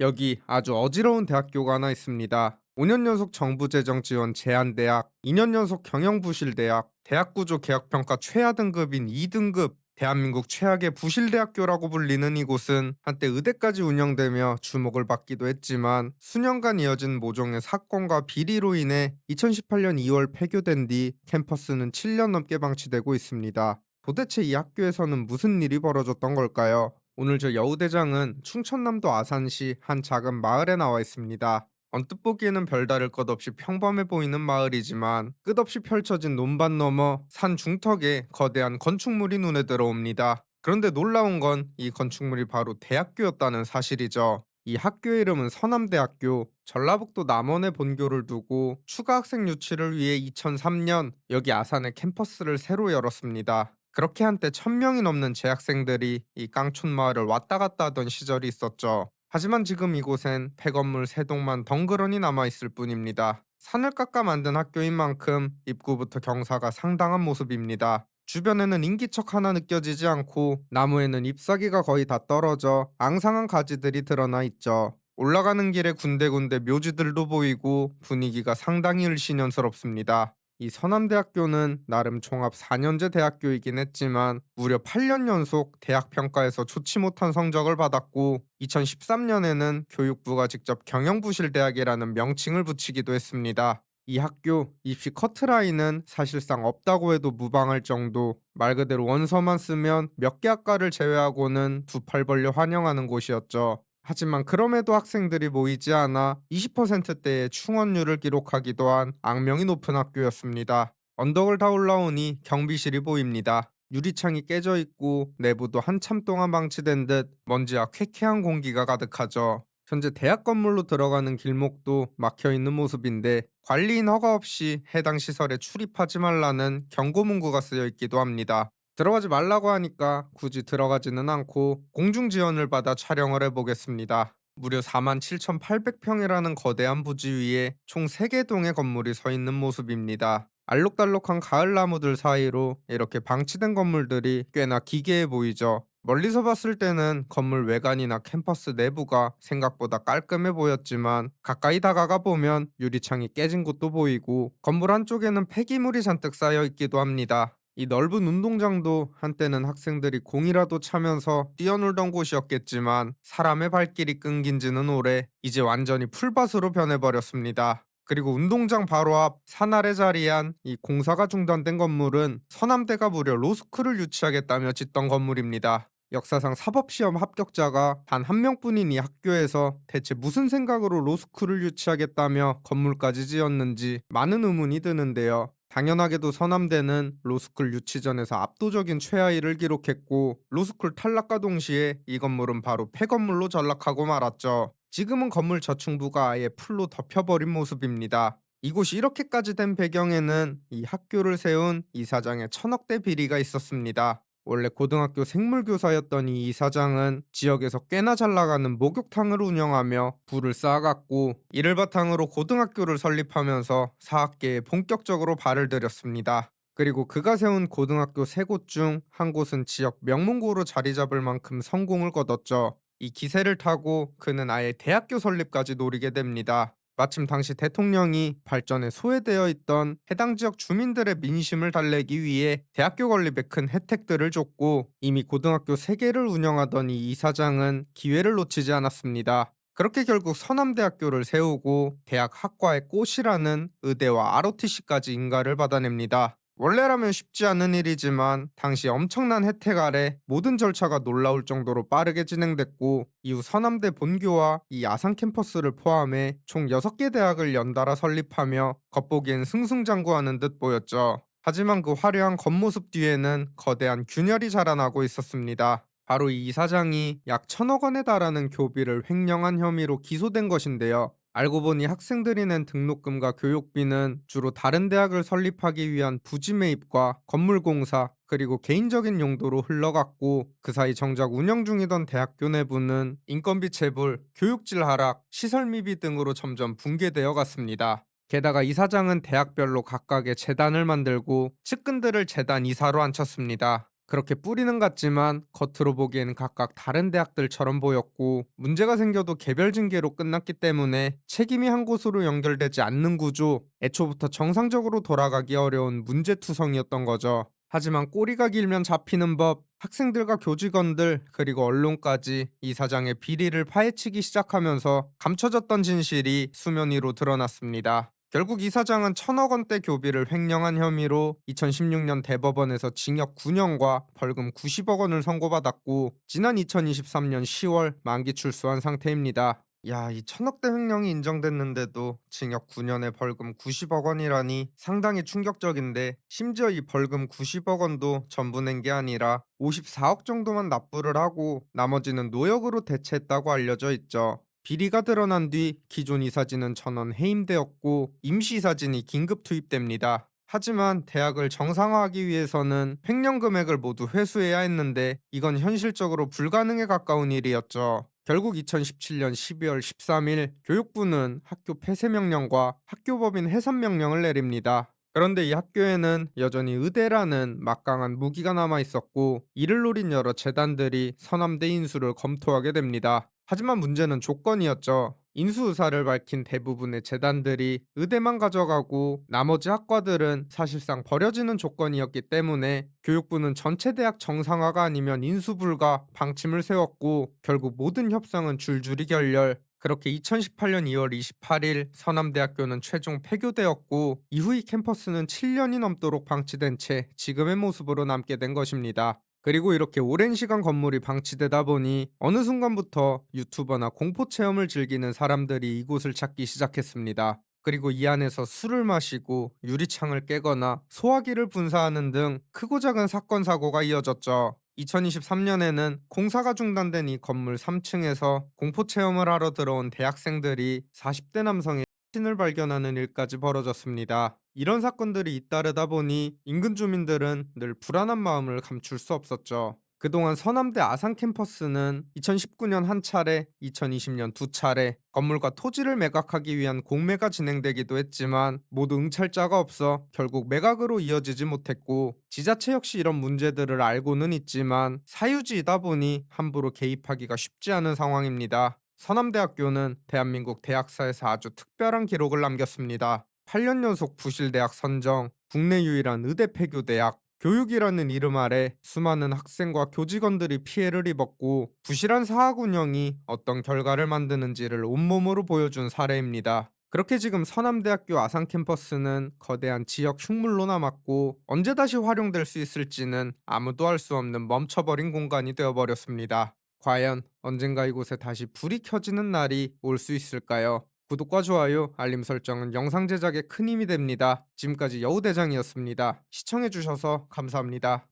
여기 아주 어지러운 대학교가 하나 있습니다. 5년 연속 정부 재정 지원 제한대학, 2년 연속 경영부실대학, 대학구조 개혁평가 최하 등급인 2등급, 대한민국 최악의 부실대학교라고 불리는 이곳은 한때 의대까지 운영되며 주목을 받기도 했지만 수년간 이어진 모종의 사건과 비리로 인해 2018년 2월 폐교된 뒤 캠퍼스는 7년 넘게 방치되고 있습니다. 도대체 이 학교에서는 무슨 일이 벌어졌던 걸까요? 오늘 저 여우대장은 충청남도 아산시 한 작은 마을에 나와 있습니다. 언뜻 보기에는 별다를 것 없이 평범해 보이는 마을이지만 끝없이 펼쳐진 논밭 너머 산 중턱에 거대한 건축물이 눈에 들어옵니다. 그런데 놀라운 건 이 건축물이 바로 대학교였다는 사실이죠. 이 학교 이름은 서남대학교, 전라북도 남원에 본교를 두고 추가 학생 유치를 위해 2003년 여기 아산에 캠퍼스를 새로 열었습니다. 그렇게 한때 1000명이 넘는 재학생들이 이 깡촌 마을을 왔다 갔다 하던 시절이 있었죠. 하지만 지금 이곳엔 폐건물 3동만 덩그러니 남아있을 뿐입니다. 산을 깎아 만든 학교인 만큼 입구부터 경사가 상당한 모습입니다. 주변에는 인기척 하나 느껴지지 않고 나무에는 잎사귀가 거의 다 떨어져 앙상한 가지들이 드러나 있죠. 올라가는 길에 군데군데 묘지들도 보이고 분위기가 상당히 을씨년스럽습니다. 이 서남대학교는 나름 종합 4년제 대학교이긴 했지만 무려 8년 연속 대학평가에서 좋지 못한 성적을 받았고 2013년에는 교육부가 직접 경영부실대학이라는 명칭을 붙이기도 했습니다. 이 학교 입시 커트라인은 사실상 없다고 해도 무방할 정도, 말 그대로 원서만 쓰면 몇 개 학과를 제외하고는 두 팔 벌려 환영하는 곳이었죠. 하지만 그럼에도 학생들이 모이지 않아 20%대의 충원률을 기록하기도 한 악명이 높은 학교였습니다. 언덕을 다 올라오니 경비실이 보입니다. 유리창이 깨져 있고 내부도 한참 동안 방치된 듯 먼지와 쾌쾌한 공기가 가득하죠. 현재 대학 건물로 들어가는 길목도 막혀 있는 모습인데 관리인 허가 없이 해당 시설에 출입하지 말라는 경고 문구가 쓰여 있기도 합니다. 들어가지 말라고 하니까 굳이 들어가지는 않고 공중 지원을 받아 촬영을 해보겠습니다. 무려 47,800평이라는 거대한 부지 위에 총 3개 동의 건물이 서 있는 모습입니다. 알록달록한 가을 나무들 사이로 이렇게 방치된 건물들이 꽤나 기괴해 보이죠. 멀리서 봤을 때는 건물 외관이나 캠퍼스 내부가 생각보다 깔끔해 보였지만 가까이 다가가 보면 유리창이 깨진 곳도 보이고 건물 한쪽에는 폐기물이 잔뜩 쌓여 있기도 합니다. 이 넓은 운동장도 한때는 학생들이 공이라도 차면서 뛰어놀던 곳이었겠지만 사람의 발길이 끊긴 지는 오래 이제 완전히 풀밭으로 변해버렸습니다. 그리고 운동장 바로 앞 산 아래 자리한 이 공사가 중단된 건물은 서남대가 무려 로스쿨을 유치하겠다며 짓던 건물입니다. 역사상 사법시험 합격자가 단 한 명뿐인 이 학교에서 대체 무슨 생각으로 로스쿨을 유치하겠다며 건물까지 지었는지 많은 의문이 드는데요. 당연하게도 서남대는 로스쿨 유치전에서 압도적인 최하위를 기록했고 로스쿨 탈락과 동시에 이 건물은 바로 폐건물로 전락하고 말았죠. 지금은 건물 저층부가 아예 풀로 덮여버린 모습입니다. 이곳이 이렇게까지 된 배경에는 이 학교를 세운 이사장의 천억대 비리가 있었습니다. 원래 고등학교 생물교사였던 이 이사장은 지역에서 꽤나 잘 나가는 목욕탕을 운영하며 부를 쌓아갔고 이를 바탕으로 고등학교를 설립하면서 사학계에 본격적으로 발을 들였습니다. 그리고 그가 세운 고등학교 3곳 중 한 곳은 지역 명문고로 자리 잡을 만큼 성공을 거뒀죠. 이 기세를 타고 그는 아예 대학교 설립까지 노리게 됩니다. 마침 당시 대통령이 발전에 소외되어 있던 해당 지역 주민들의 민심을 달래기 위해 대학교 건립에 큰 혜택들을 줬고 이미 고등학교 3개를 운영하던 이 이사장은 기회를 놓치지 않았습니다. 그렇게 결국 서남대학교를 세우고 대학 학과의 꽃이라는 의대와 ROTC까지 인가를 받아냅니다. 원래라면 쉽지 않은 일이지만 당시 엄청난 혜택 아래 모든 절차가 놀라울 정도로 빠르게 진행됐고 이후 서남대 본교와 이 아산 캠퍼스를 포함해 총 6개 대학을 연달아 설립하며 겉보기엔 승승장구하는 듯 보였죠. 하지만 그 화려한 겉모습 뒤에는 거대한 균열이 자라나고 있었습니다. 바로 이 이사장이 약 1000억 원에 달하는 교비를 횡령한 혐의로 기소된 것인데요. 알고 보니 학생들이 낸 등록금과 교육비는 주로 다른 대학을 설립하기 위한 부지 매입과 건물 공사 그리고 개인적인 용도로 흘러갔고 그 사이 정작 운영 중이던 대학교 내부는 인건비 체불, 교육질 하락, 시설 미비 등으로 점점 붕괴되어 갔습니다. 게다가 이사장은 대학별로 각각의 재단을 만들고 측근들을 재단 이사로 앉혔습니다. 그렇게 뿌리는 같지만 겉으로 보기에는 각각 다른 대학들처럼 보였고, 문제가 생겨도 개별 징계로 끝났기 때문에 책임이 한 곳으로 연결되지 않는 구조, 애초부터 정상적으로 돌아가기 어려운 문제투성이었던 거죠. 하지만 꼬리가 길면 잡히는 법, 학생들과 교직원들 그리고 언론까지 이 사장의 비리를 파헤치기 시작하면서 감춰졌던 진실이 수면 위로 드러났습니다. 결국 이 사장은 1,000억 원대 교비를 횡령한 혐의로 2016년 대법원에서 징역 9년과 벌금 90억 원을 선고받았고, 지난 2023년 10월 만기 출소한 상태입니다. 야, 이 1,000억대 횡령이 인정됐는데도 징역 9년에 벌금 90억 원이라니 상당히 충격적인데, 심지어 이 벌금 90억 원도 전부 낸 게 아니라 54억 정도만 납부를 하고 나머지는 노역으로 대체했다고 알려져 있죠. 비리가 드러난 뒤 기존 이사진은 전원 해임되었고, 임시 이사진이 긴급 투입됩니다. 하지만 대학을 정상화하기 위해서는 횡령 금액을 모두 회수해야 했는데, 이건 현실적으로 불가능에 가까운 일이었죠. 결국 2017년 12월 13일 교육부는 학교 폐쇄 명령과 학교법인 해산 명령을 내립니다. 그런데 이 학교에는 여전히 의대라는 막강한 무기가 남아 있었고, 이를 노린 여러 재단들이 서남대 인수를 검토하게 됩니다. 하지만 문제는 조건이었죠. 인수 의사를 밝힌 대부분의 재단들이 의대만 가져가고 나머지 학과들은 사실상 버려지는 조건이었기 때문에 교육부는 전체 대학 정상화가 아니면 인수 불가 방침을 세웠고, 결국 모든 협상은 줄줄이 결렬. 그렇게 2018년 2월 28일 서남대학교는 최종 폐교되었고, 이후 이 캠퍼스는 7년이 넘도록 방치된 채 지금의 모습으로 남게 된 것입니다. 그리고 이렇게 오랜 시간 건물이 방치되다 보니 어느 순간부터 유튜버나 공포 체험을 즐기는 사람들이 이곳을 찾기 시작했습니다. 그리고 이 안에서 술을 마시고 유리창을 깨거나 소화기를 분사하는 등 크고 작은 사건 사고가 이어졌죠. 2023년에는 공사가 중단된 이 건물 3층에서 공포 체험을 하러 들어온 대학생들이 40대 남성의 신을 발견하는 일까지 벌어졌습니다. 이런 사건들이 잇따르다 보니 인근 주민들은 늘 불안한 마음을 감출 수 없었죠. 그동안 서남대 아산 캠퍼스는 2019년 한 차례, 2020년 두 차례 건물과 토지를 매각하기 위한 공매가 진행되기도 했지만 모두 응찰자가 없어 결국 매각으로 이어지지 못했고, 지자체 역시 이런 문제들을 알고는 있지만 사유지이다 보니 함부로 개입하기가 쉽지 않은 상황입니다. 서남대학교는 대한민국 대학사에서 아주 특별한 기록을 남겼습니다. 8년 연속 부실대학 선정, 국내 유일한 의대 폐교 대학, 교육이라는 이름 아래 수많은 학생과 교직원들이 피해를 입었고, 부실한 사학 운영이 어떤 결과를 만드는지를 온몸으로 보여준 사례입니다. 그렇게 지금 서남대학교 아산 캠퍼스는 거대한 지역 흉물로 남았고, 언제 다시 활용될 수 있을지는 아무도 알 수 없는 멈춰버린 공간이 되어버렸습니다. 과연 언젠가 이곳에 다시 불이 켜지는 날이 올 수 있을까요? 구독과 좋아요, 알림 설정은 영상 제작에 큰 힘이 됩니다. 지금까지 여우대장이었습니다. 시청해주셔서 감사합니다.